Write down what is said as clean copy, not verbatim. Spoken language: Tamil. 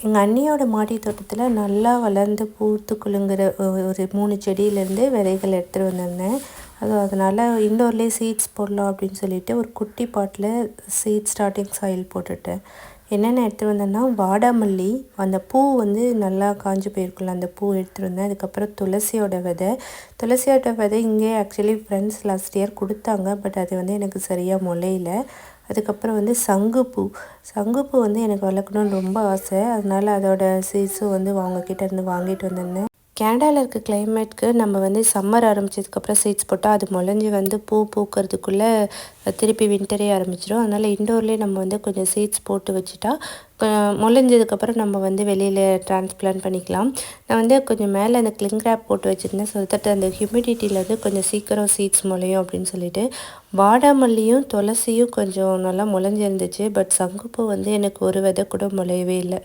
எங்கள் அண்ணியோட மாடி தோட்டத்தில் நல்லா வளர்ந்து பூத்து குலுங்குற ஒரு 3 செடியிலேருந்து விதைகள் எடுத்துகிட்டு வந்திருந்தேன். அதனால் இண்டோர்லேயே சீட்ஸ் போடலாம் அப்படின்னு சொல்லிட்டு ஒரு குட்டி பாட்டில் சீட் ஸ்டார்டிங் சாயில் போட்டுட்டேன். என்னென்ன எடுத்துகிட்டு வந்தேன்னா வாடாமல்லி, அந்த பூ வந்து நல்லா காஞ்சு போயிருக்குல்ல, அந்த பூ எடுத்துகிட்டு வந்தேன். அதுக்கப்புறம் துளசியோட விதை இங்கே ஆக்சுவலி ஃப்ரெண்ட்ஸ் லாஸ்ட் இயர் கொடுத்தாங்க. பட் அது வந்து எனக்கு சரியாக முளையில. அதுக்கப்புறம் வந்து சங்குப்பூ வந்து எனக்கு வளர்க்கணுன்னு ரொம்ப ஆசை. அதனால் அதோட சீட்ஸும் வந்து இருந்து வாங்கிட்டு வந்திருந்தேன். கேனடாவில் இருக்க கிளைமேட்க்கு நம்ம வந்து சம்மர் ஆரம்பித்ததுக்கப்புறம் சீட்ஸ் போட்டால் அது முளைஞ்சி வந்து பூ பூக்கிறதுக்குள்ளே திருப்பி வின்டரே ஆரம்பிச்சிடும். அதனால் இண்டோர்லேயே நம்ம வந்து கொஞ்சம் சீட்ஸ் போட்டு வச்சுட்டா முளைஞ்சதுக்கப்புறம் நம்ம வந்து வெளியில் டிரான்ஸ்பிளான்ட் பண்ணிக்கலாம். நான் வந்து கொஞ்சம் மேலே அந்த கிளிங் ரேப் போட்டு வச்சுருந்தேன். ஸோ தட் அந்த ஹியூமிடிட்டியில் வந்து கொஞ்சம் சீக்கிரம் சீட்ஸ் முளையும் அப்படின்னு சொல்லிட்டு. வாடாமல்லியும் துளசியும் கொஞ்சம் நல்லா முளைஞ்சிருந்துச்சு. பட் சங்குப்பூ வந்து எனக்கு ஒரு விதை கூட முளையவே இல்லை.